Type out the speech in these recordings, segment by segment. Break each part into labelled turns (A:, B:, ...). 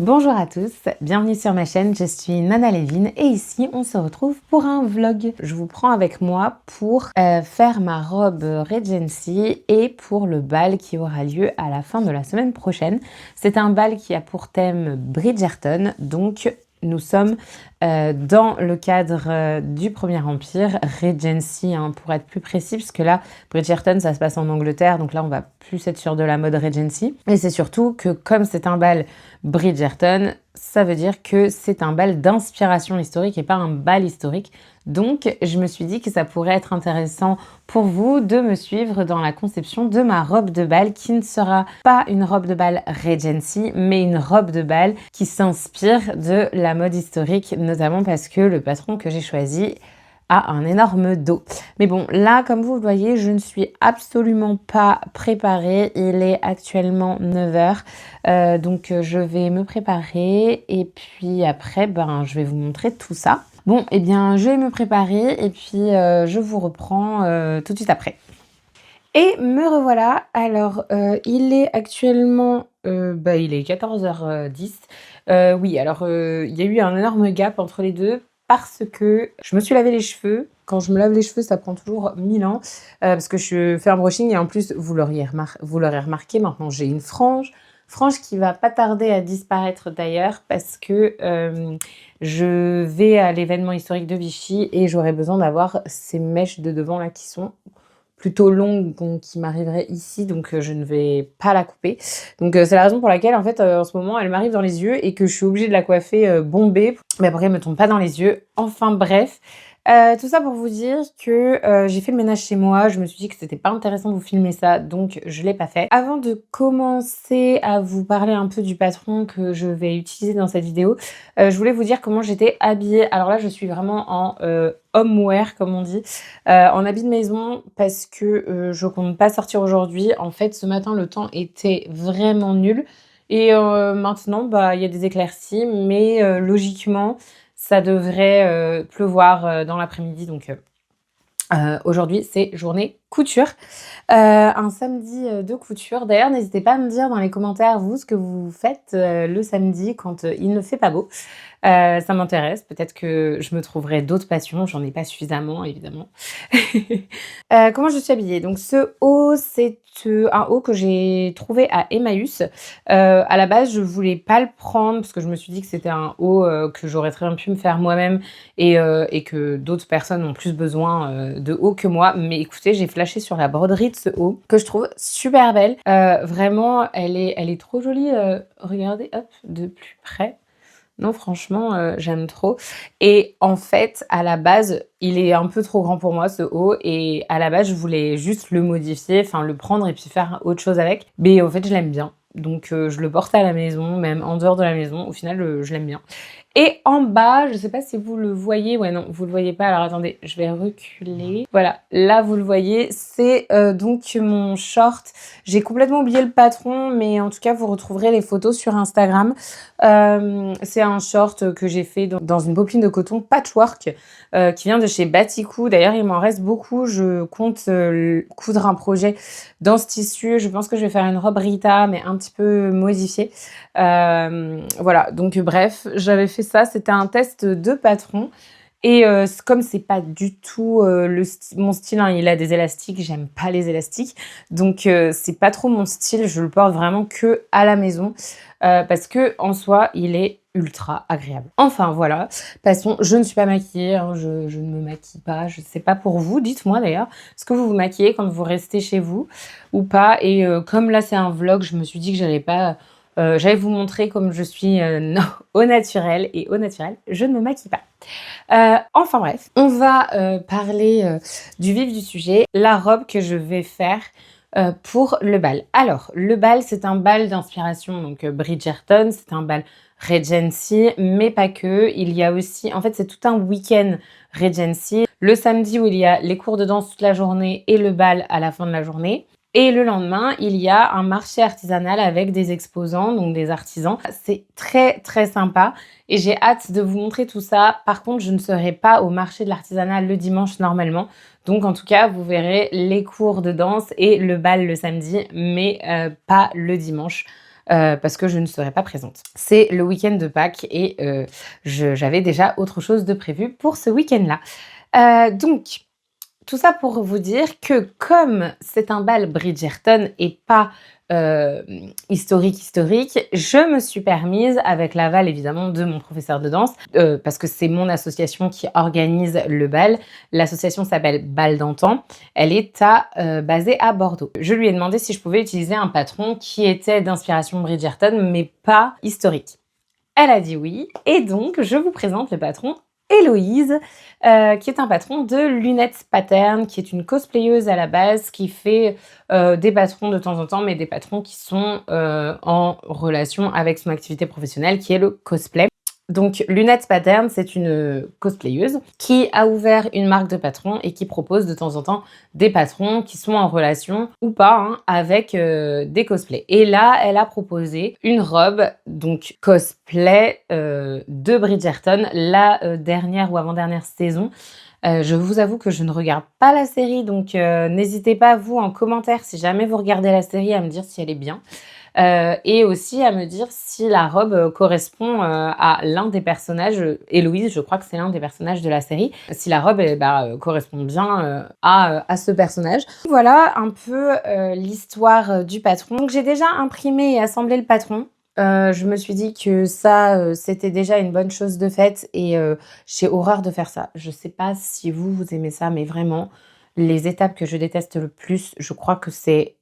A: Bonjour à tous, bienvenue sur ma chaîne, je suis Nana Lévin et ici on se retrouve pour un vlog. Je vous prends avec moi pour faire ma robe Regency et pour le bal qui aura lieu à la fin de la semaine prochaine. C'est un bal qui a pour thème Bridgerton, donc nous sommes dans le cadre du Premier Empire, Regency pour être plus précis, puisque là, Bridgerton, ça se passe en Angleterre, donc là, on va plus être sur de la mode Regency. Et c'est surtout que comme c'est un bal Bridgerton, ça veut dire que c'est un bal d'inspiration historique et pas un bal historique. Donc, je me suis dit que ça pourrait être intéressant pour vous de me suivre dans la conception de ma robe de bal qui ne sera pas une robe de bal Regency, mais une robe de bal qui s'inspire de la mode historique, notamment parce que le patron que j'ai choisi a un énorme dos. Mais bon, là, comme vous le voyez, je ne suis absolument pas préparée. Il est actuellement 9h, donc je vais me préparer et puis après, je vais vous montrer tout ça. Bon, eh bien, je vais me préparer et puis je vous reprends tout de suite après. Et me revoilà. Alors, il est actuellement, il est 14h10. Oui, alors, il y a eu un énorme gap entre les deux parce que je me suis lavé les cheveux. Quand je me lave les cheveux, ça prend toujours 1000 ans parce que je fais un brushing et en plus, vous l'aurez remarqué, maintenant j'ai une frange qui va pas tarder à disparaître d'ailleurs parce que je vais à l'événement historique de Vichy et j'aurai besoin d'avoir ces mèches de devant là qui sont plutôt longue qui m'arriverait ici, donc je ne vais pas la couper. Donc c'est la raison pour laquelle en fait en ce moment elle m'arrive dans les yeux et que je suis obligée de la coiffer bombée, mais après elle me tombe pas dans les yeux. Enfin bref, tout ça pour vous dire que j'ai fait le ménage chez moi, je me suis dit que c'était pas intéressant de vous filmer ça, donc je l'ai pas fait. Avant de commencer à vous parler un peu du patron que je vais utiliser dans cette vidéo, je voulais vous dire comment j'étais habillée. Alors là je suis vraiment en homeware comme on dit, en habit de maison parce que je compte pas sortir aujourd'hui. En fait ce matin le temps était vraiment nul et maintenant il y a des éclaircies, mais logiquement ça devrait pleuvoir dans l'après-midi, donc aujourd'hui c'est journée couture. Un samedi de couture. D'ailleurs, n'hésitez pas à me dire dans les commentaires, vous, ce que vous faites le samedi quand il ne fait pas beau. Ça m'intéresse. Peut-être que je me trouverai d'autres passions. J'en ai pas suffisamment, évidemment. Comment je suis habillée? Donc, ce haut, c'est un haut que j'ai trouvé à Emmaüs. À la base, je voulais pas le prendre parce que je me suis dit que c'était un haut que j'aurais très bien pu me faire moi-même et que d'autres personnes ont plus besoin de haut que moi. Mais écoutez, j'ai flashé sur la broderie de ce haut que je trouve super belle. Vraiment, elle est trop jolie. Regardez, hop, de plus près. Non, franchement, j'aime trop. Et en fait, à la base, il est un peu trop grand pour moi, ce haut. Et à la base, je voulais juste le modifier, enfin le prendre et puis faire autre chose avec. Mais en fait, je l'aime bien. Donc, je le porte à la maison, même en dehors de la maison. Au final, je l'aime bien. Et en bas, je sais pas si vous le voyez. Ouais, non, vous le voyez pas. Alors, attendez, je vais reculer. Voilà, là, vous le voyez. C'est donc mon short. J'ai complètement oublié le patron, mais en tout cas, vous retrouverez les photos sur Instagram. C'est un short que j'ai fait dans une popeline de coton patchwork qui vient de chez Batikou. D'ailleurs, il m'en reste beaucoup. Je compte coudre un projet dans ce tissu. Je pense que je vais faire une robe Rita, mais un petit peu modifiée. Voilà, donc bref, j'avais fait ça. C'était un test de patron. Et comme c'est pas du tout mon style, hein, il a des élastiques, j'aime pas les élastiques. Donc c'est pas trop mon style, je le porte vraiment que à la maison. Parce que en soi, il est ultra agréable. Enfin voilà, passons, je ne suis pas maquillée, hein, je ne me maquille pas, je sais pas pour vous, dites-moi d'ailleurs, est-ce que vous vous maquillez quand vous restez chez vous ou pas? Et comme là c'est un vlog, je me suis dit que j'allais vous montrer comme je suis au naturel, et au naturel, je ne me maquille pas. Enfin bref, on va parler du vif du sujet, la robe que je vais faire pour le bal. Alors, le bal, c'est un bal d'inspiration, donc Bridgerton, c'est un bal Regency, mais pas que. Il y a aussi, en fait, c'est tout un week-end Regency. Le samedi où il y a les cours de danse toute la journée et le bal à la fin de la journée. Et le lendemain, il y a un marché artisanal avec des exposants, donc des artisans. C'est très très sympa et j'ai hâte de vous montrer tout ça. Par contre, je ne serai pas au marché de l'artisanat le dimanche normalement. Donc en tout cas, vous verrez les cours de danse et le bal le samedi, mais pas le dimanche. parce que je ne serai pas présente. C'est le week-end de Pâques et j'avais déjà autre chose de prévu pour ce week-end-là. Donc, tout ça pour vous dire que comme c'est un bal Bridgerton et pas historique, je me suis permise, avec l'aval évidemment de mon professeur de danse, parce que c'est mon association qui organise le bal. L'association s'appelle Bal d'Antan. Elle est basée à Bordeaux. Je lui ai demandé si je pouvais utiliser un patron qui était d'inspiration Bridgerton, mais pas historique. Elle a dit oui, et donc je vous présente le patron Héloïse, qui est un patron de Lunettes Pattern, qui est une cosplayeuse à la base, qui fait des patrons de temps en temps, mais des patrons qui sont en relation avec son activité professionnelle, qui est le cosplay. Donc Lunettes Pattern, c'est une cosplayeuse qui a ouvert une marque de patrons et qui propose de temps en temps des patrons qui sont en relation ou pas avec des cosplays. Et là, elle a proposé une robe, donc cosplay de Bridgerton, la dernière ou avant-dernière saison. Je vous avoue que je ne regarde pas la série, donc n'hésitez pas, vous, en commentaire, si jamais vous regardez la série, à me dire si elle est bien. Et aussi à me dire si la robe correspond à l'un des personnages, Héloïse, je crois que c'est l'un des personnages de la série, si la robe correspond bien à ce personnage. Voilà un peu l'histoire du patron. Donc j'ai déjà imprimé et assemblé le patron. Je me suis dit que ça, c'était déjà une bonne chose de faite et j'ai horreur de faire ça. Je sais pas si vous aimez ça, mais vraiment, les étapes que je déteste le plus, je crois que c'est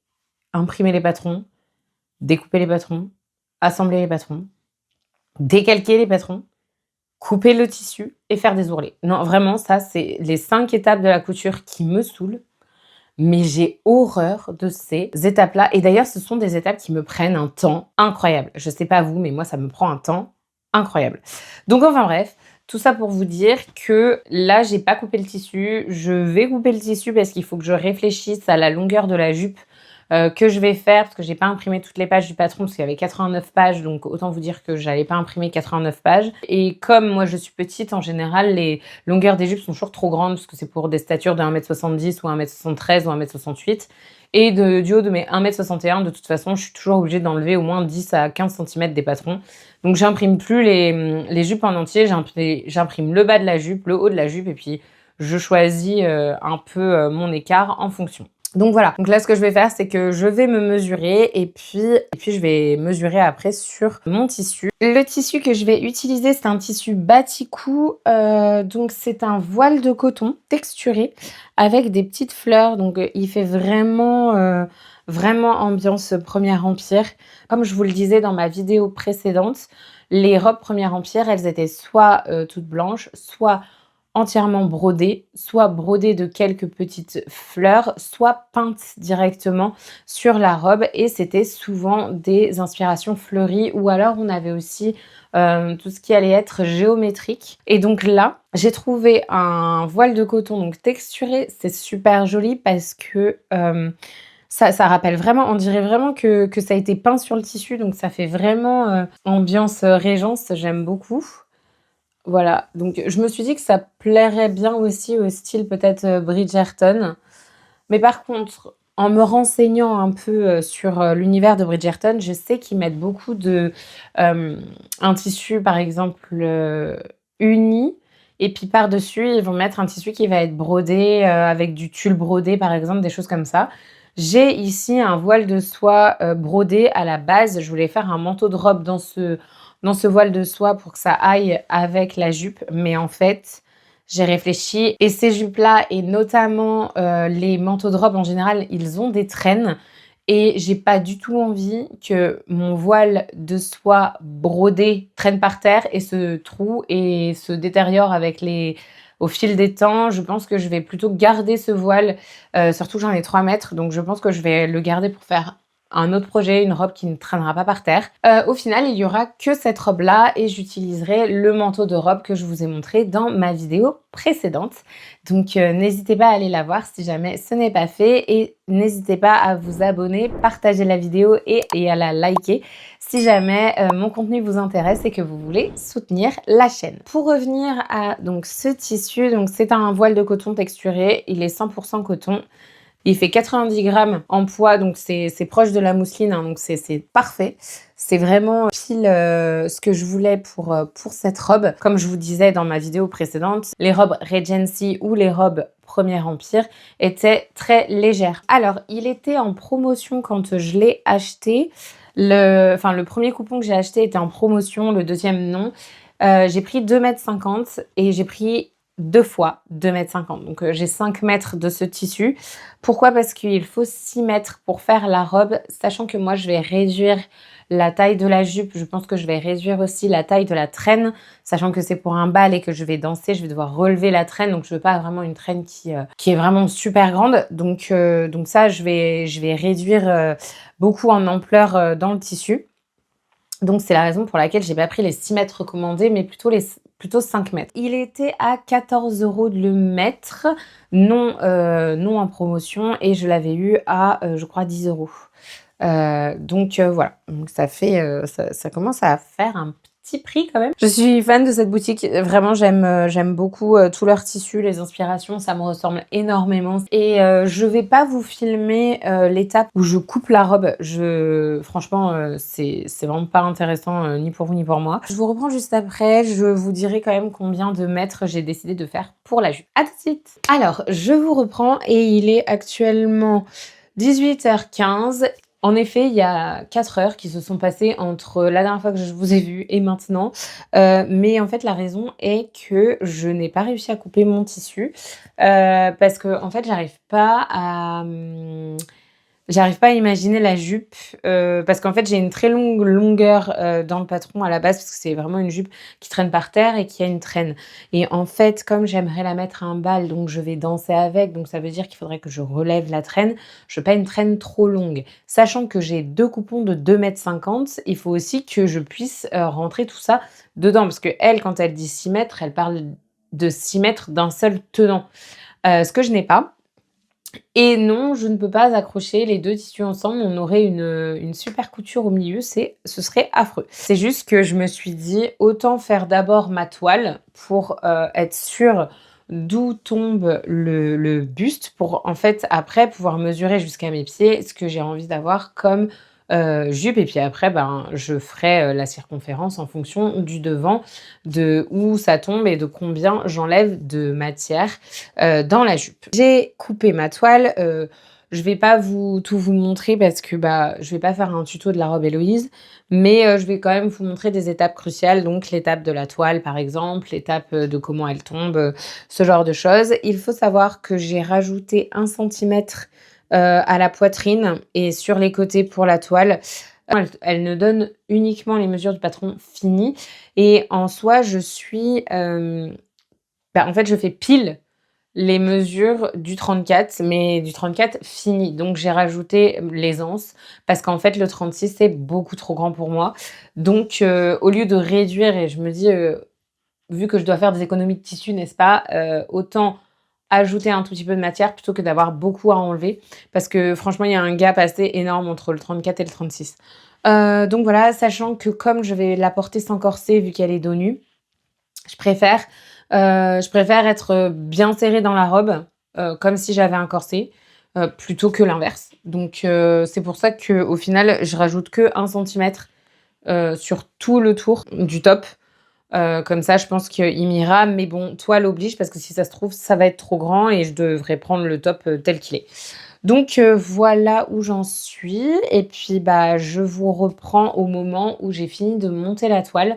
A: imprimer les patrons, découper les patrons, assembler les patrons, décalquer les patrons, couper le tissu et faire des ourlets. Non, vraiment, ça, c'est les 5 étapes de la couture qui me saoulent. Mais j'ai horreur de ces étapes-là. Et d'ailleurs, ce sont des étapes qui me prennent un temps incroyable. Je sais pas vous, mais moi, ça me prend un temps incroyable. Donc, enfin bref, tout ça pour vous dire que là, j'ai pas coupé le tissu. Je vais couper le tissu parce qu'il faut que je réfléchisse à la longueur de la jupe que je vais faire, parce que j'ai pas imprimé toutes les pages du patron, parce qu'il y avait 89 pages, donc autant vous dire que j'allais pas imprimer 89 pages. Et comme moi je suis petite, en général, les longueurs des jupes sont toujours trop grandes, parce que c'est pour des statures de 1m70 ou 1m73 ou 1m68. Et du haut de mes 1m61, de toute façon, je suis toujours obligée d'enlever au moins 10 à 15 cm des patrons. Donc j'imprime plus les jupes en entier, j'imprime le bas de la jupe, le haut de la jupe, et puis je choisis un peu mon écart en fonction. Donc voilà, donc là ce que je vais faire, c'est que je vais me mesurer et puis je vais mesurer après sur mon tissu. Le tissu que je vais utiliser, c'est un tissu Batikou, donc c'est un voile de coton texturé avec des petites fleurs, donc il fait vraiment ambiance Premier Empire. Comme je vous le disais dans ma vidéo précédente, les robes Premier Empire, elles étaient soit toutes blanches, soit entièrement brodées, soit brodées de quelques petites fleurs, soit peintes directement sur la robe, et c'était souvent des inspirations fleuries, ou alors on avait aussi tout ce qui allait être géométrique. Et donc là, j'ai trouvé un voile de coton donc texturé, c'est super joli parce que ça rappelle vraiment, on dirait vraiment que ça a été peint sur le tissu, donc ça fait vraiment ambiance Régence, j'aime beaucoup. Voilà, donc je me suis dit que ça plairait bien aussi au style peut-être Bridgerton. Mais par contre, en me renseignant un peu sur l'univers de Bridgerton, je sais qu'ils mettent beaucoup un tissu par exemple uni, et puis par-dessus, ils vont mettre un tissu qui va être brodé avec du tulle brodé par exemple, des choses comme ça. J'ai ici un voile de soie brodé à la base. Je voulais faire un manteau de robe dans ce voile de soie pour que ça aille avec la jupe. Mais en fait, j'ai réfléchi. Et ces jupes-là, et notamment les manteaux de robe en général, ils ont des traînes. Et j'ai pas du tout envie que mon voile de soie brodé traîne par terre et se troue et se détériore au fil des temps. Je pense que je vais plutôt garder ce voile, surtout j'en ai 3 mètres, donc je pense que je vais le garder pour faire un autre projet, une robe qui ne traînera pas par terre. Au final, il y aura que cette robe-là et j'utiliserai le manteau de robe que je vous ai montré dans ma vidéo précédente. Donc n'hésitez pas à aller la voir si jamais ce n'est pas fait, et n'hésitez pas à vous abonner, partager la vidéo et à la liker si jamais mon contenu vous intéresse et que vous voulez soutenir la chaîne. Pour revenir à donc ce tissu, donc c'est un voile de coton texturé, il est 100% coton. Il fait 90 grammes en poids, donc c'est proche de la mousseline, hein, donc c'est parfait. C'est vraiment pile ce que je voulais pour cette robe. Comme je vous disais dans ma vidéo précédente, les robes Regency ou les robes Premier Empire étaient très légères. Alors, il était en promotion quand je l'ai acheté. Le premier coupon que j'ai acheté était en promotion, le deuxième non. J'ai pris 2,50 m et j'ai pris 2 fois 2,50 m. Donc j'ai 5 mètres de ce tissu. Pourquoi? Parce qu'il faut 6 mètres pour faire la robe, sachant que moi je vais réduire la taille de la jupe. Je pense que je vais réduire aussi la taille de la traîne, sachant que c'est pour un bal et que je vais danser, je vais devoir relever la traîne. Donc je veux pas vraiment une traîne qui est vraiment super grande. Donc ça, je vais réduire beaucoup en ampleur dans le tissu. Donc c'est la raison pour laquelle j'ai pas pris les 6 mètres recommandés, mais plutôt 5 mètres. Il était à 14 € le mètre, non en promotion, et je l'avais eu à, je crois, 10 €. Voilà, donc ça commence à faire un petit prix quand même. Je suis fan de cette boutique, vraiment j'aime beaucoup tous leurs tissus, les inspirations, ça me ressemble énormément. Et je vais pas vous filmer l'étape où je coupe la robe. Franchement, c'est vraiment pas intéressant ni pour vous ni pour moi. Je vous reprends juste après, je vous dirai quand même combien de mètres j'ai décidé de faire pour la jupe. À tout de suite. Alors, je vous reprends et il est actuellement 18h15. En effet, il y a 4 heures qui se sont passées entre la dernière fois que je vous ai vu et maintenant. Mais en fait, la raison est que je n'ai pas réussi à couper mon tissu, parce qu'en fait, j'arrive pas à imaginer la jupe, parce qu'en fait, j'ai une très longue longueur dans le patron à la base, parce que c'est vraiment une jupe qui traîne par terre et qui a une traîne. Et en fait, comme j'aimerais la mettre à un bal, donc je vais danser avec, donc ça veut dire qu'il faudrait que je relève la traîne. Je veux pas une traîne trop longue. Sachant que j'ai 2 coupons de 2,50 m, il faut aussi que je puisse rentrer tout ça dedans. Parce qu'elle, quand elle dit 6 mètres, elle parle de 6 mètres d'un seul tenant. Ce que je n'ai pas. Et non, je ne peux pas accrocher les 2 tissus ensemble, on aurait une super couture au milieu, ce serait affreux. C'est juste que je me suis dit: «Autant faire d'abord ma toile pour, être sûre d'où tombe le buste pour, en fait, après pouvoir mesurer jusqu'à mes pieds ce que j'ai envie d'avoir comme, jupe». Et puis après, ben, je ferai, la circonférence en fonction du devant, de où ça tombe et de combien j'enlève de matière dans la jupe. J'ai coupé ma toile, je vais pas tout vous montrer parce que, bah, je vais pas faire un tuto de la robe Héloïse, mais je vais quand même vous montrer des étapes cruciales, donc l'étape de la toile par exemple, l'étape, de comment elle tombe, ce genre de choses. Il faut savoir que j'ai rajouté 1 centimètre à la poitrine et sur les côtés pour la toile. Elle ne donne uniquement les mesures du patron fini, et en soi je suis, en fait je fais pile les mesures du 34, mais du 34 fini. Donc j'ai rajouté les anses parce qu'en fait le 36 c'est beaucoup trop grand pour moi. Donc au lieu de réduire, et je me dis, vu que je dois faire des économies de tissu, n'est-ce pas? Autant ajouter un tout petit peu de matière plutôt que d'avoir beaucoup à enlever, parce que franchement il y a un gap assez énorme entre le 34 et le 36. Donc voilà, sachant que comme je vais la porter sans corset vu qu'elle est dos nu, je préfère être bien serrée dans la robe, comme si j'avais un corset, plutôt que l'inverse. Donc c'est pour ça qu'au final, je rajoute que 1 centimètre sur tout le tour du top. Comme ça, je pense qu'il m'ira. Mais bon, toile oblige, parce que si ça se trouve, ça va être trop grand et je devrais prendre le top tel qu'il est. Donc voilà où j'en suis. Et puis, bah, je vous reprends au moment où j'ai fini de monter la toile.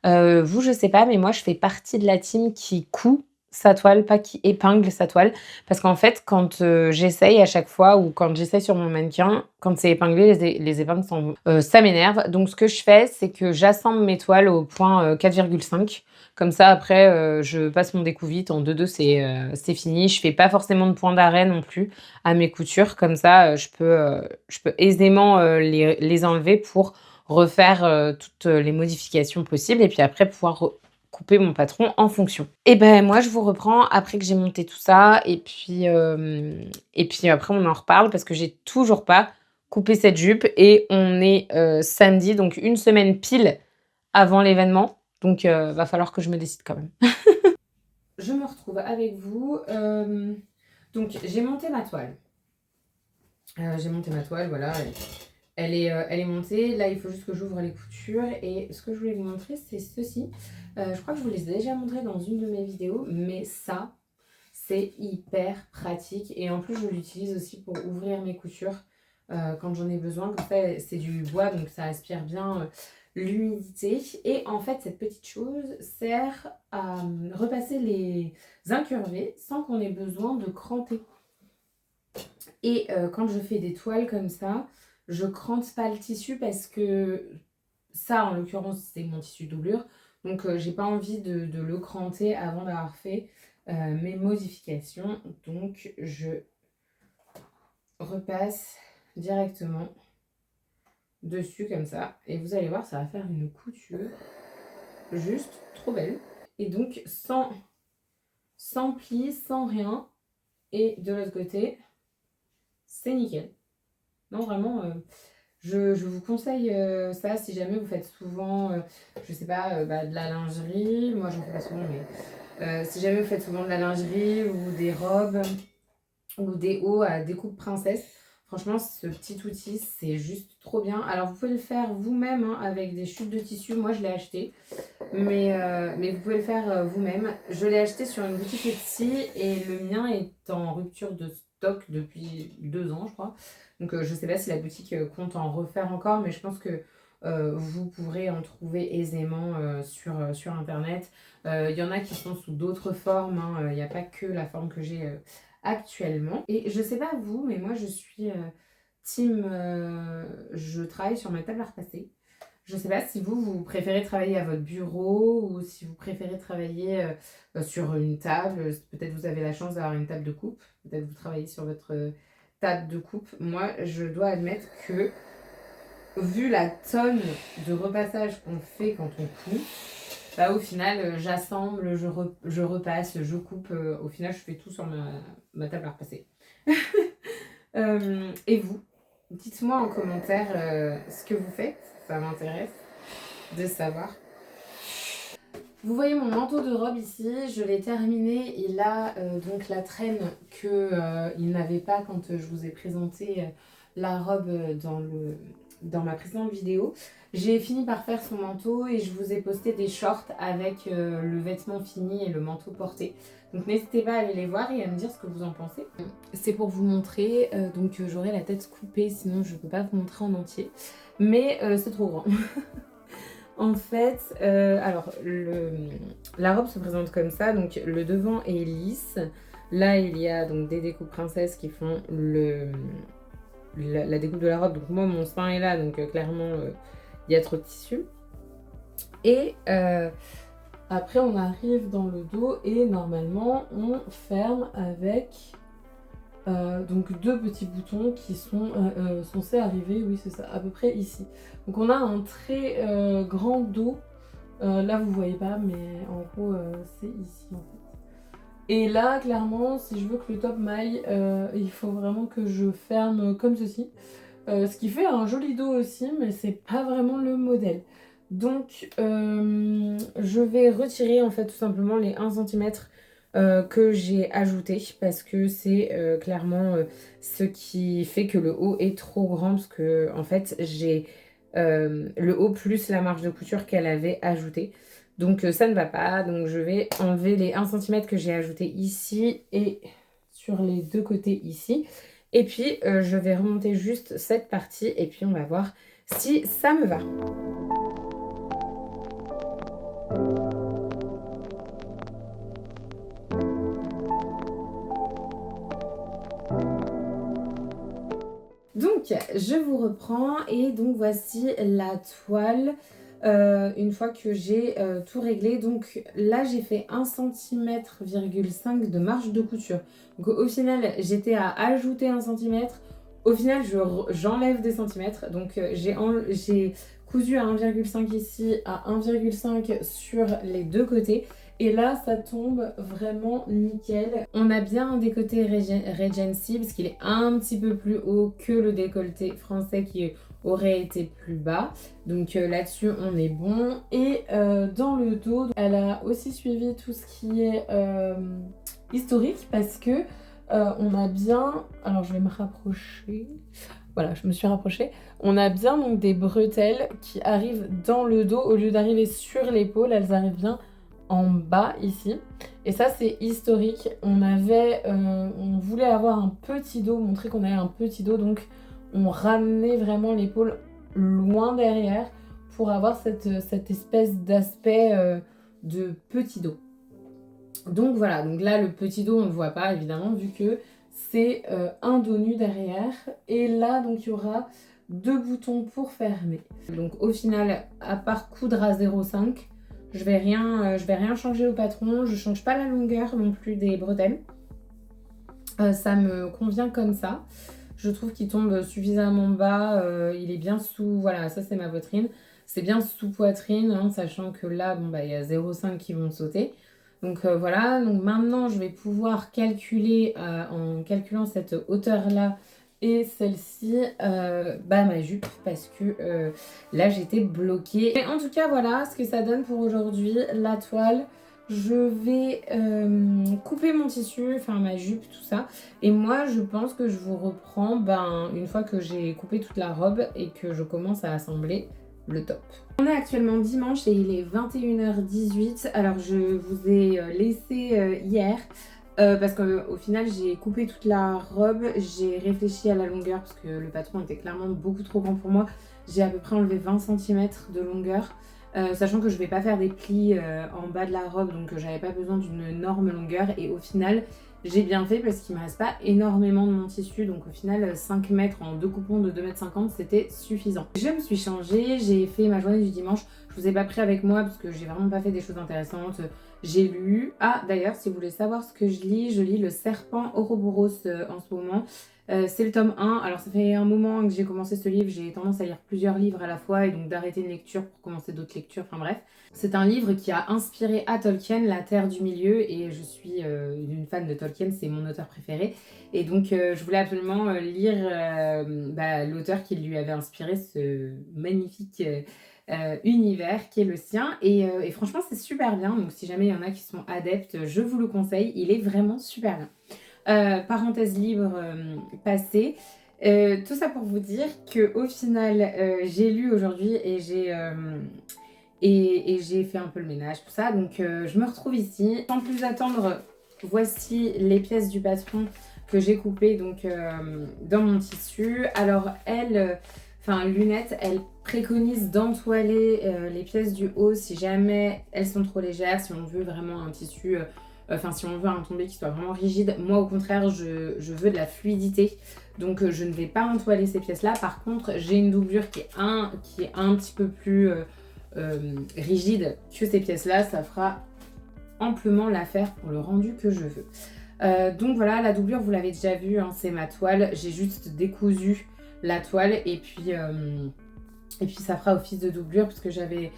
A: Vous, je sais pas, mais moi, je fais partie de la team qui coud sa toile, pas qui épingle sa toile. Parce qu'en fait, quand j'essaye à chaque fois, ou quand j'essaye sur mon mannequin, quand c'est épinglé, les épingles ça m'énerve. Donc ce que je fais, c'est que j'assemble mes toiles au point 4,5. Comme ça, après, je passe mon découvite en 2-2, c'est fini. Je fais pas forcément de point d'arrêt non plus à mes coutures. Comme ça, je peux aisément les enlever pour refaire toutes les modifications possibles et puis après pouvoir couper mon patron en fonction. Et ben moi je vous reprends après que j'ai monté tout ça, et puis après on en reparle parce que j'ai toujours pas coupé cette jupe et on est samedi, donc une semaine pile avant l'événement, donc va falloir que je me décide quand même. Je me retrouve avec vous, donc j'ai monté ma toile. Voilà. elle est montée. Là, il faut juste que j'ouvre les coutures. Et ce que je voulais vous montrer, c'est ceci. Je crois que je vous l'ai déjà montré dans une de mes vidéos, mais ça, c'est hyper pratique. Et en plus, je l'utilise aussi pour ouvrir mes coutures quand j'en ai besoin. Comme ça, c'est du bois, donc ça aspire bien l'humidité. Et en fait, cette petite chose sert à repasser les incurvés sans qu'on ait besoin de cranter. Et quand je fais des toiles comme ça, je crante pas le tissu parce que ça, en l'occurrence, c'est mon tissu doublure. Donc, j'ai pas envie de le cranter avant d'avoir fait mes modifications. Donc, je repasse directement dessus comme ça. Et vous allez voir, ça va faire une couture juste trop belle. Et donc, sans plis, sans rien. Et de l'autre côté, c'est nickel. Non, vraiment, je vous conseille ça si jamais vous faites souvent, je sais pas, de la lingerie. Moi, j'en fais pas souvent, mais si jamais vous faites souvent de la lingerie ou des robes ou des hauts à découpe princesse, franchement, ce petit outil, c'est juste trop bien. Alors, vous pouvez le faire vous-même hein, avec des chutes de tissu. Moi, je l'ai acheté. Mais vous pouvez le faire vous-même. Je l'ai acheté sur une boutique Etsy et le mien est en rupture de stock depuis 2 ans, je crois. Donc, je ne sais pas si la boutique compte en refaire encore, mais je pense que vous pourrez en trouver aisément sur Internet. Il y en a qui sont sous d'autres formes. Hein. Il n'y a pas que la forme que j'ai actuellement. Et je ne sais pas vous, mais moi, je suis team... je travaille sur ma table à repasser. Je ne sais pas si vous préférez travailler à votre bureau ou si vous préférez travailler sur une table. Peut-être vous avez la chance d'avoir une table de coupe. Peut-être vous travaillez sur votre table de coupe. Moi, je dois admettre que vu la tonne de repassage qu'on fait quand on coupe, bah, au final, j'assemble, je repasse, je coupe. Au final, je fais tout sur ma table à repasser. Et vous? Dites-moi en commentaire ce que vous faites. Ça m'intéresse de savoir. Vous voyez mon manteau de robe ici, je l'ai terminé. Il a donc la traîne qu'il n'avait pas quand je vous ai présenté la robe dans ma précédente vidéo. J'ai fini par faire son manteau et je vous ai posté des shorts avec le vêtement fini et le manteau porté. Donc n'hésitez pas à aller les voir et à me dire ce que vous en pensez. C'est pour vous montrer, donc j'aurai la tête coupée sinon je ne peux pas vous montrer en entier. Mais c'est trop grand. En fait, alors la robe se présente comme ça, donc le devant est lisse. Là, il y a donc des découpes princesses qui font la découpe de la robe. Donc moi, mon sein est là, donc clairement, il y a trop de tissu. Et après, on arrive dans le dos et normalement, on ferme avec donc 2 petits boutons qui sont censés arriver, oui c'est ça, à peu près ici. Donc on a un très grand dos, là vous voyez pas mais en gros c'est ici en fait. Et là clairement si je veux que le top m'aille, il faut vraiment que je ferme comme ceci. Ce qui fait un joli dos aussi mais c'est pas vraiment le modèle. Donc je vais retirer en fait tout simplement les 1 cm que j'ai ajouté parce que c'est clairement ce qui fait que le haut est trop grand parce que en fait j'ai le haut plus la marge de couture qu'elle avait ajouté. Donc ça ne va pas, donc je vais enlever les 1 cm que j'ai ajouté ici et sur les 2 côtés ici. Et puis je vais remonter juste cette partie et puis on va voir si ça me va. Donc, je vous reprends et donc voici la toile une fois que j'ai tout réglé. Donc là, j'ai fait 1,5 cm de marge de couture. Donc au final, j'étais à ajouter 1 cm. Au final, j'enlève des centimètres. Donc j'ai cousu à 1,5 ici, à 1,5 sur les 2 côtés. Et là, ça tombe vraiment nickel. On a bien un décolleté Regency parce qu'il est un petit peu plus haut que le décolleté français qui aurait été plus bas. Donc là-dessus, on est bon. Et dans le dos, elle a aussi suivi tout ce qui est historique parce que on a bien... Alors, je vais me rapprocher. Voilà, je me suis rapprochée. On a bien donc des bretelles qui arrivent dans le dos. Au lieu d'arriver sur l'épaule, elles arrivent bien en bas ici. Et ça, c'est historique. On voulait avoir un petit dos, montrer qu'on avait un petit dos. Donc, on ramenait vraiment l'épaule loin derrière pour avoir cette espèce d'aspect de petit dos. Donc voilà, donc là, le petit dos, on ne le voit pas évidemment, vu que c'est un dos nu derrière. Et là, donc, il y aura 2 boutons pour fermer. Donc au final, à part coudre à 0,5, je vais rien changer au patron. Je change pas la longueur non plus des bretelles. Ça me convient comme ça. Je trouve qu'il tombe suffisamment bas. Il est bien sous... Voilà, ça c'est ma poitrine. C'est bien sous poitrine, hein, sachant que là, bon, bah, il y a 0,5 qui vont sauter. Donc voilà, donc maintenant je vais pouvoir calculer en calculant cette hauteur-là et celle-ci, ma jupe, parce que là j'étais bloquée. Mais en tout cas voilà ce que ça donne pour aujourd'hui, la toile. Je vais couper mon tissu, enfin ma jupe, tout ça. Et moi je pense que je vous reprends une fois que j'ai coupé toute la robe et que je commence à assembler le top. On est actuellement dimanche et il est 21h18. Alors je vous ai laissé hier parce qu'au final j'ai coupé toute la robe. J'ai réfléchi à la longueur parce que le patron était clairement beaucoup trop grand pour moi. J'ai à peu près enlevé 20 cm de longueur. Sachant que je vais pas faire des plis en bas de la robe, donc j'avais pas besoin d'une énorme longueur. Et au final j'ai bien fait parce qu'il me reste pas énormément de mon tissu, donc au final 5 mètres en 2 coupons de 2,50 m c'était suffisant. Je me suis changée, j'ai fait ma journée du dimanche. Je vous ai pas pris avec moi parce que j'ai vraiment pas fait des choses intéressantes. J'ai lu, d'ailleurs si vous voulez savoir ce que je lis Le Serpent Ouroboros en ce moment. C'est le tome 1. Alors ça fait un moment que j'ai commencé ce livre, j'ai tendance à lire plusieurs livres à la fois et donc d'arrêter une lecture pour commencer d'autres lectures, enfin bref. C'est un livre qui a inspiré à Tolkien, La Terre du Milieu, et je suis une fan de Tolkien, c'est mon auteur préféré. Et donc je voulais absolument lire l'auteur qui lui avait inspiré ce magnifique univers qui est le sien. Et franchement c'est super bien, donc si jamais il y en a qui sont adeptes, je vous le conseille, il est vraiment super bien. Parenthèse libre passée. Tout ça pour vous dire qu'au final, j'ai lu aujourd'hui et j'ai fait un peu le ménage, tout ça. Donc, je me retrouve ici. Sans plus attendre, voici les pièces du patron que j'ai coupées donc, dans mon tissu. Alors, Lunette, elle préconise d'entoiler les pièces du haut si jamais elles sont trop légères, si on veut vraiment un tissu... si on veut un tombé qui soit vraiment rigide. Moi au contraire je veux de la fluidité, donc je ne vais pas entoiler ces pièces là. Par contre j'ai une doublure qui est un petit peu plus rigide que ces pièces là. Ça fera amplement l'affaire pour le rendu que je veux. Donc voilà, la doublure vous l'avez déjà vu, hein, c'est ma toile. J'ai juste décousu la toile et puis ça fera office de doublure parce que je l'avais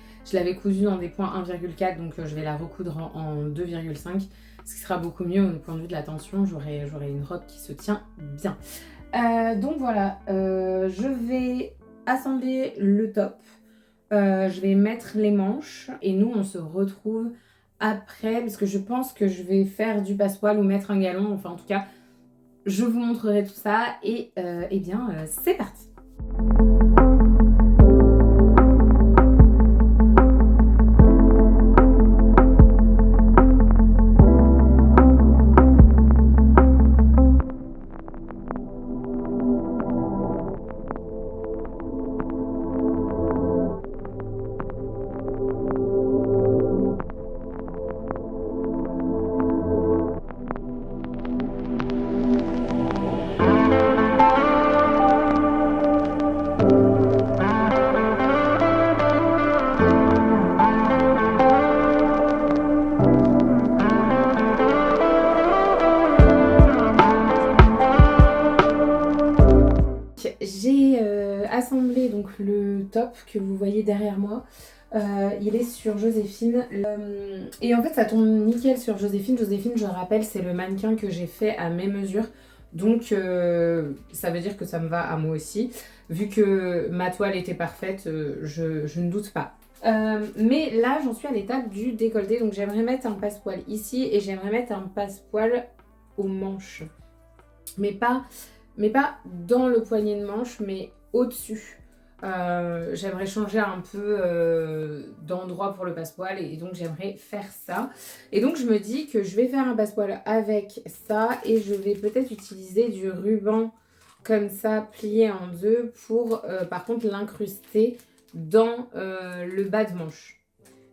A: cousue dans des points 1,4, donc je vais la recoudre en 2,5, ce qui sera beaucoup mieux au point de vue de la tension. J'aurai une robe qui se tient bien. Donc voilà, je vais assembler le top, je vais mettre les manches et nous on se retrouve après parce que je pense que je vais faire du passepoil ou mettre un galon. Enfin en tout cas, je vous montrerai tout ça et c'est parti. J'ai assemblé donc le top que vous voyez derrière moi. Il est sur Joséphine. Et en fait, ça tombe nickel sur Joséphine. Joséphine, je rappelle, c'est le mannequin que j'ai fait à mes mesures. Donc, ça veut dire que ça me va à moi aussi. Vu que ma toile était parfaite, je ne doute pas. Mais là, j'en suis à l'étape du décolleté. Donc, j'aimerais mettre un passepoil ici et j'aimerais mettre un passepoil aux manches. Mais pas mais pas dans le poignet de manche, mais au-dessus. J'aimerais changer un peu d'endroit pour le passepoil et donc j'aimerais faire ça. Et donc je me dis que je vais faire un passepoil avec ça et je vais peut-être utiliser du ruban comme ça plié en deux pour par contre l'incruster dans le bas de manche.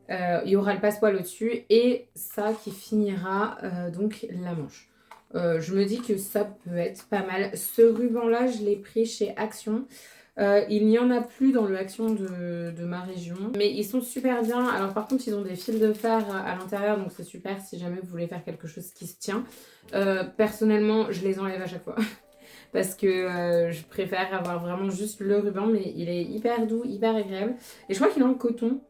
A: Il y aura le passepoil au-dessus et ça qui finira donc la manche. Je me dis que ça peut être pas mal. Ce ruban-là, je l'ai pris chez Action. Il n'y en a plus dans le Action de ma région. Mais ils sont super bien. Alors par contre, ils ont des fils de fer à l'intérieur. Donc c'est super si jamais vous voulez faire quelque chose qui se tient. Personnellement, je les enlève à chaque fois. Parce que je préfère avoir vraiment juste le ruban. Mais il est hyper doux, hyper agréable. Et je crois qu'il est en coton.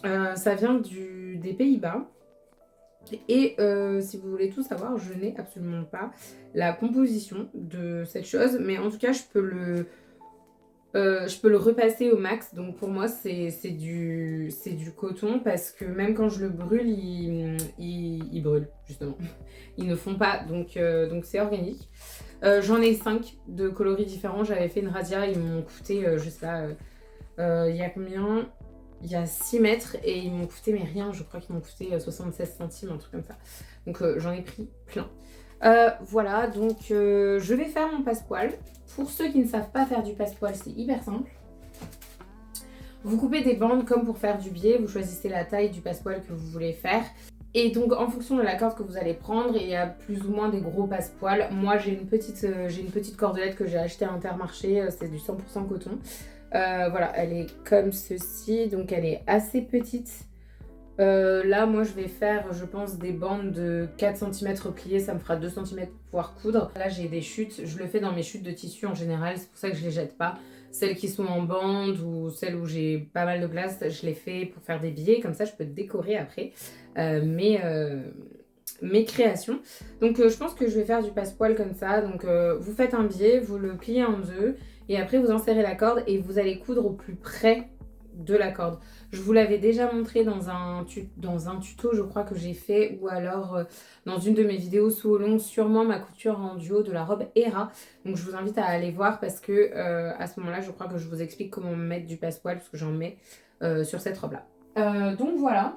A: Ça vient des Pays-Bas. Et si vous voulez tout savoir, je n'ai absolument pas la composition de cette chose. Mais en tout cas, je peux le repasser au max. Donc pour moi, c'est du coton. Parce que même quand je le brûle, il brûle, justement. Ils ne font pas. Donc c'est organique. J'en ai 5 de coloris différents. J'avais fait une radia. Ils m'ont coûté, je sais pas, il y a combien ? Il y a 6 mètres et ils m'ont coûté, mais rien, je crois qu'ils m'ont coûté 76 centimes, un truc comme ça. Donc j'en ai pris plein. Voilà, donc je vais faire mon passepoil. Pour ceux qui ne savent pas faire du passepoil, c'est hyper simple. Vous coupez des bandes comme pour faire du biais, vous choisissez la taille du passepoil que vous voulez faire. Et donc en fonction de la corde que vous allez prendre, il y a plus ou moins des gros passepoils. Moi j'ai une petite cordelette que j'ai achetée à Intermarché, c'est du 100% coton. Voilà, elle est comme ceci, donc elle est assez petite. Là, moi, je vais faire, je pense, des bandes de 4 cm pliées, ça me fera 2 cm pour pouvoir coudre. Là, j'ai des chutes, je le fais dans mes chutes de tissu en général, c'est pour ça que je les jette pas. Celles qui sont en bande ou celles où j'ai pas mal de place, je les fais pour faire des billets, comme ça, je peux décorer après mes créations. Donc, je pense que je vais faire du passepoil comme ça. Donc, vous faites un billet, vous le pliez en deux. Et après, vous insérez la corde et vous allez coudre au plus près de la corde. Je vous l'avais déjà montré dans un tuto, je crois que j'ai fait, ou alors dans une de mes vidéos sous au long, sûrement ma couture en duo de la robe Hera. Donc je vous invite à aller voir parce que à ce moment-là, je crois que je vous explique comment mettre du passepoil parce que j'en mets sur cette robe-là. Donc voilà.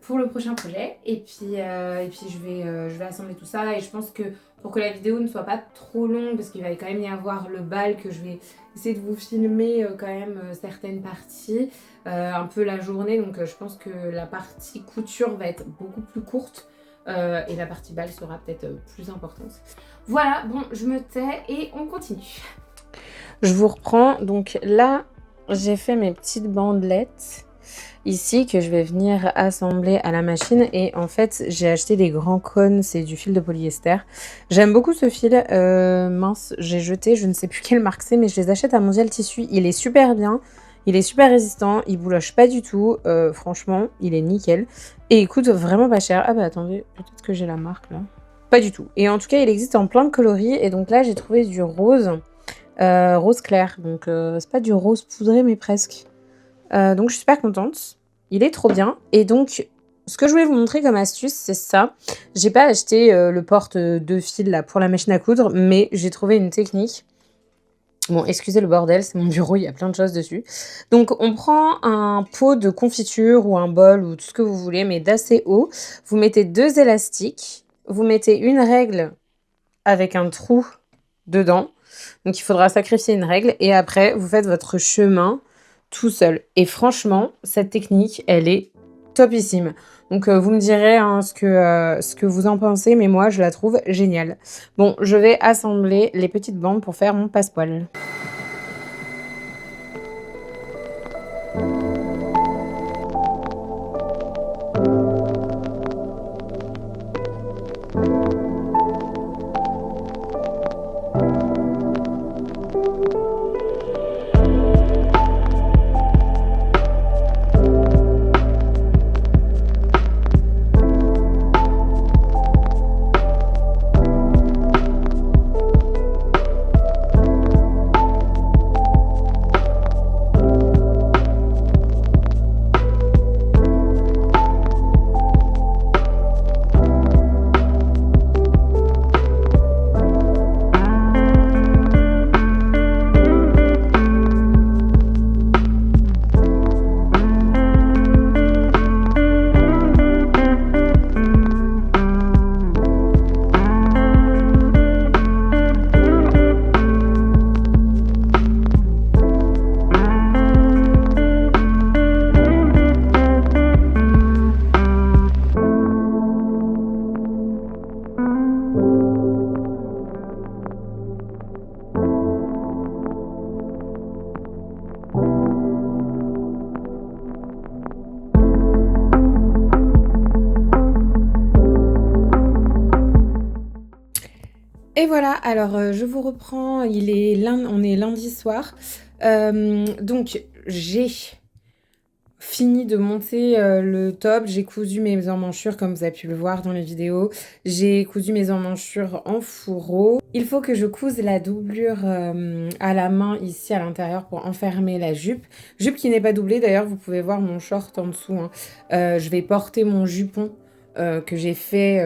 A: Pour le prochain projet et puis je vais assembler tout ça et je pense que pour que la vidéo ne soit pas trop longue parce qu'il va quand même y avoir le bal que je vais essayer de vous filmer quand même certaines parties un peu la journée donc je pense que la partie couture va être beaucoup plus courte et la partie bal sera peut-être plus importante. Voilà, bon je me tais et on continue. Je vous reprends, donc là j'ai fait mes petites bandelettes ici que je vais venir assembler à la machine et en fait j'ai acheté des grands cônes, c'est du fil de polyester. J'aime beaucoup ce fil, mince j'ai jeté, je ne sais plus quelle marque c'est mais je les achète à Mondial Tissu, il est super bien, il est super résistant, il bouloche pas du tout, franchement il est nickel et il coûte vraiment pas cher. Ah bah attendez, peut-être que j'ai la marque là. Pas du tout, et en tout cas il existe en plein de coloris et donc là j'ai trouvé du rose, rose clair, donc c'est pas du rose poudré mais presque. Donc je suis super contente, il est trop bien et donc ce que je voulais vous montrer comme astuce c'est ça. J'ai pas acheté le porte de fil là pour la machine à coudre mais j'ai trouvé une technique. Bon excusez le bordel, c'est mon bureau, il y a plein de choses dessus. Donc on prend un pot de confiture ou un bol ou tout ce que vous voulez mais d'assez haut. Vous mettez 2 élastiques, vous mettez une règle avec un trou dedans. Donc il faudra sacrifier une règle et après vous faites votre chemin tout seul. Et franchement, cette technique, elle est topissime. Donc vous me direz hein, ce que vous en pensez, mais moi je la trouve géniale. Bon, je vais assembler les petites bandes pour faire mon passepoil. Et voilà, alors je vous reprends, on est lundi soir. Donc j'ai fini de monter le top, j'ai cousu mes emmanchures comme vous avez pu le voir dans les vidéos. J'ai cousu mes emmanchures en fourreau. Il faut que je couse la doublure à la main ici à l'intérieur pour enfermer la jupe. Jupe qui n'est pas doublée d'ailleurs, vous pouvez voir mon short en dessous, hein. Je vais porter mon jupon que j'ai fait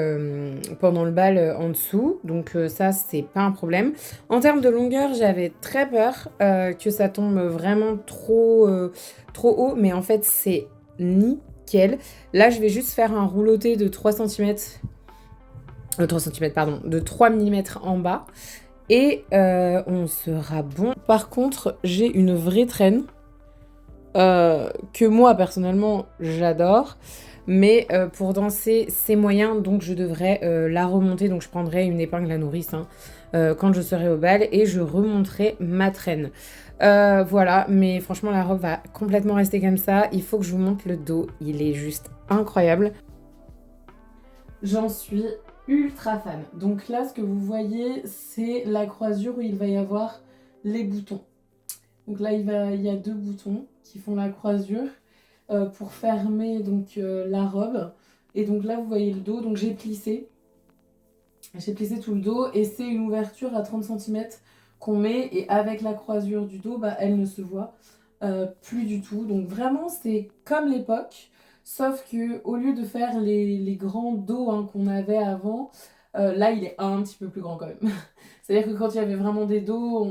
A: pendant le bal en dessous. Donc ça, c'est pas un problème. En termes de longueur, j'avais très peur que ça tombe vraiment trop haut. Mais en fait, c'est nickel. Là, je vais juste faire un rouloté de 3 cm. 3 cm, pardon. De 3 mm en bas. Et on sera bon. Par contre, j'ai une vraie traîne. Que moi, personnellement, j'adore. Mais pour danser, c'est moyen, donc je devrais la remonter. Donc je prendrai une épingle à nourrice hein, quand je serai au bal et je remonterai ma traîne. Voilà, mais franchement, la robe va complètement rester comme ça. Il faut que je vous montre le dos. Il est juste incroyable. J'en suis ultra fan. Donc là, ce que vous voyez, c'est la croisure où il va y avoir les boutons. Donc là, il y a 2 boutons qui font la croisure. Pour fermer donc la robe. Et donc là, vous voyez le dos. Donc j'ai plissé. J'ai plissé tout le dos. Et c'est une ouverture à 30 cm qu'on met. Et avec la croisure du dos, bah, elle ne se voit plus du tout. Donc vraiment, c'est comme l'époque. Sauf qu'au lieu de faire les grands dos hein, qu'on avait avant, là, il est un petit peu plus grand quand même. C'est-à-dire que quand il y avait vraiment des dos,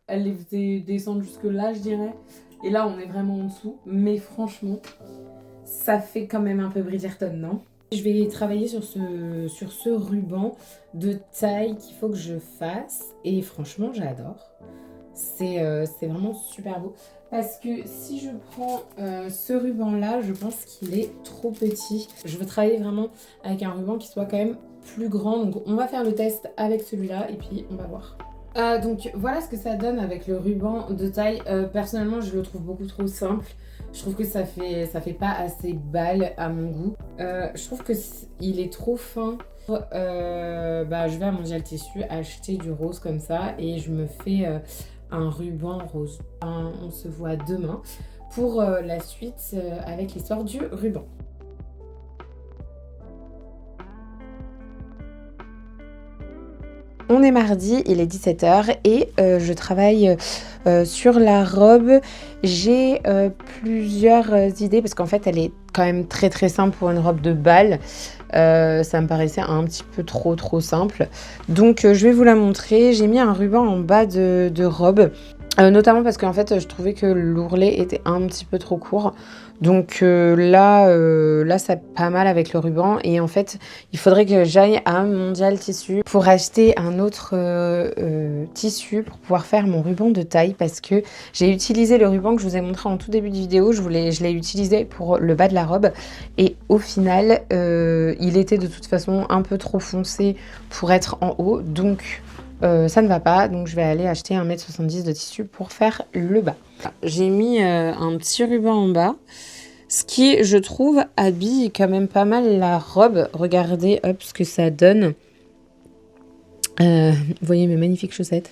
A: elle les faisait descendre jusque là, je dirais. Et là, on est vraiment en dessous. Mais franchement, ça fait quand même un peu Bridgerton, non? Je vais travailler sur ce ruban de taille qu'il faut que je fasse. Et franchement, j'adore. C'est vraiment super beau. Parce que si je prends ce ruban-là, je pense qu'il est trop petit. Je veux travailler vraiment avec un ruban qui soit quand même plus grand. Donc on va faire le test avec celui-là et puis on va voir. Donc voilà ce que ça donne avec le ruban de taille. Personnellement, je le trouve beaucoup trop simple. Je trouve que ça fait pas assez bal à mon goût. Je trouve qu'il est trop fin. Je vais à Mondial Tissu acheter du rose comme ça et je me fais un ruban rose. On se voit demain pour la suite avec l'histoire du ruban. On est mardi, il est 17h et je travaille sur la robe. J'ai plusieurs idées parce qu'en fait elle est quand même très très simple pour une robe de bal. Ça me paraissait un petit peu trop simple. Donc je vais vous la montrer. J'ai mis un ruban en bas de robe. Notamment parce qu'en fait je trouvais que l'ourlet était un petit peu trop court. Donc là ça pas mal avec le ruban. Et en fait il faudrait que j'aille à Mondial Tissu pour acheter un autre tissu pour pouvoir faire mon ruban de taille. Parce que j'ai utilisé le ruban que je vous ai montré en tout début de vidéo. Je l'ai utilisé pour le bas de la robe. Et au final il était de toute façon un peu trop foncé pour être en haut. Donc ça ne va pas, donc je vais aller acheter 1,70 m de tissu pour faire le bas. J'ai mis un petit ruban en bas, ce qui, je trouve, habille quand même pas mal la robe. Regardez, hop, ce que ça donne. Vous voyez mes magnifiques chaussettes.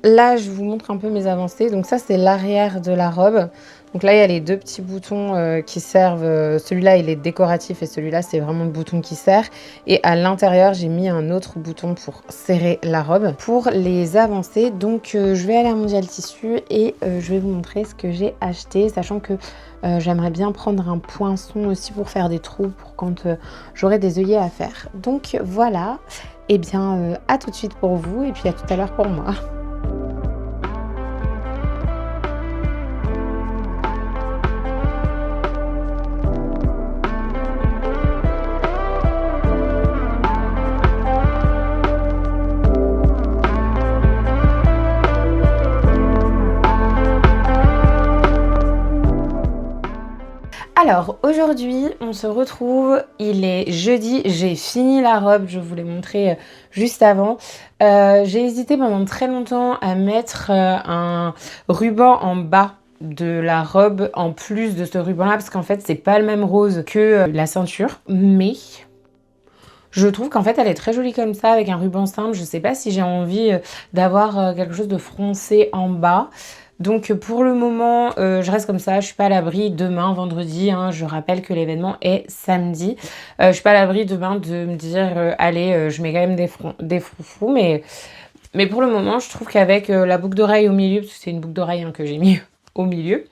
A: Là, je vous montre un peu mes avancées. Donc ça, c'est l'arrière de la robe. Donc là, il y a les 2 petits boutons qui servent. Celui-là, il est décoratif et celui-là, c'est vraiment le bouton qui sert. Et à l'intérieur, j'ai mis un autre bouton pour serrer la robe. Pour les avancées, donc je vais aller à Mondial Tissu et je vais vous montrer ce que j'ai acheté. Sachant que j'aimerais bien prendre un poinçon aussi pour faire des trous pour quand j'aurai des œillets à faire. Donc voilà. Et bien, à tout de suite pour vous et puis à tout à l'heure pour moi. Alors aujourd'hui on se retrouve, il est jeudi, j'ai fini la robe, je vous l'ai montré juste avant. J'ai hésité pendant très longtemps à mettre un ruban en bas de la robe en plus de ce ruban là parce qu'en fait c'est pas le même rose que la ceinture, mais Je trouve qu'en fait, elle est très jolie comme ça, avec un ruban simple. Je sais pas si j'ai envie d'avoir quelque chose de froncé en bas. Donc pour le moment, je reste comme ça. Je suis pas à l'abri demain, vendredi, hein, je rappelle que l'événement est samedi. Je suis pas à l'abri demain de me dire, allez, je mets quand même des froufrous. Mais pour le moment, je trouve qu'avec la boucle d'oreille au milieu, parce que c'est une boucle d'oreille hein, que j'ai mis au milieu,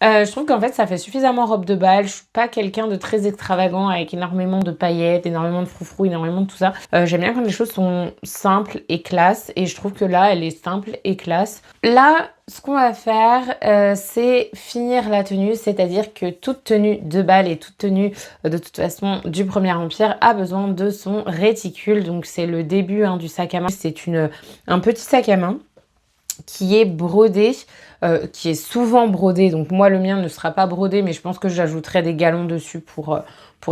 A: je trouve qu'en fait, ça fait suffisamment robe de bal. Je suis pas quelqu'un de très extravagant avec énormément de paillettes, énormément de froufrous, énormément de tout ça. J'aime bien quand les choses sont simples et classe et je trouve que là, elle est simple et classe. Là, ce qu'on va faire, c'est finir la tenue, c'est-à-dire que toute tenue de bal et toute tenue, de toute façon, du Premier Empire a besoin de son réticule. Donc, c'est le début hein, du sac à main. C'est un petit sac à main qui est brodé, qui est souvent brodé. Donc moi, le mien ne sera pas brodé, mais je pense que j'ajouterai des galons dessus pour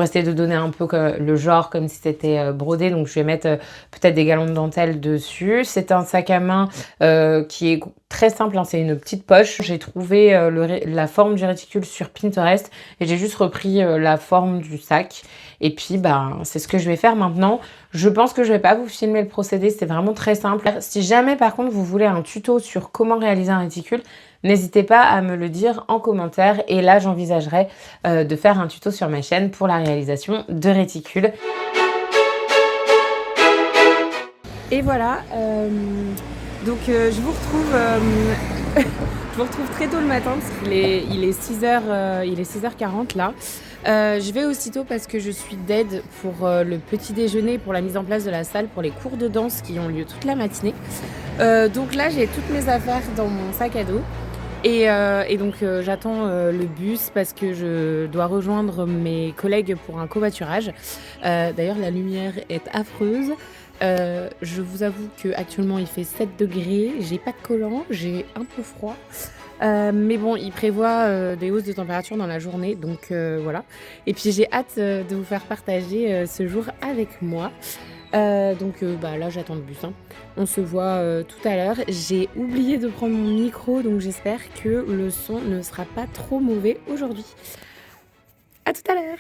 A: essayer de donner un peu le genre comme si c'était brodé. Donc je vais mettre peut-être des galons de dentelle dessus. C'est un sac à main qui est très simple, hein, c'est une petite poche. J'ai trouvé la forme du réticule sur Pinterest et j'ai juste repris la forme du sac. Et puis, bah, c'est ce que je vais faire maintenant. Je pense que je vais pas vous filmer le procédé, c'est vraiment très simple. Si jamais, par contre, vous voulez un tuto sur comment réaliser un réticule, n'hésitez pas à me le dire en commentaire. Et là, j'envisagerai de faire un tuto sur ma chaîne pour la réalisation de réticules. Et voilà, je vous retrouve, je vous retrouve très tôt le matin parce qu'il est, il est 6h40 là. Je vais aussitôt parce que je suis dead pour le petit déjeuner, pour la mise en place de la salle, pour les cours de danse qui ont lieu toute la matinée. Donc là, j'ai toutes mes affaires dans mon sac à dos. Et donc j'attends le bus parce que je dois rejoindre mes collègues pour un covoiturage. D'ailleurs, la lumière est affreuse. Je vous avoue qu'actuellement il fait 7 degrés, j'ai pas de collant, j'ai un peu froid. Mais bon, il prévoit des hausses de température dans la journée, donc voilà. Et puis j'ai hâte de vous faire partager ce jour avec moi. Là j'attends le bus, hein. On se voit tout à l'heure. J'ai oublié de prendre mon micro, donc j'espère que le son ne sera pas trop mauvais aujourd'hui. À tout à l'heure.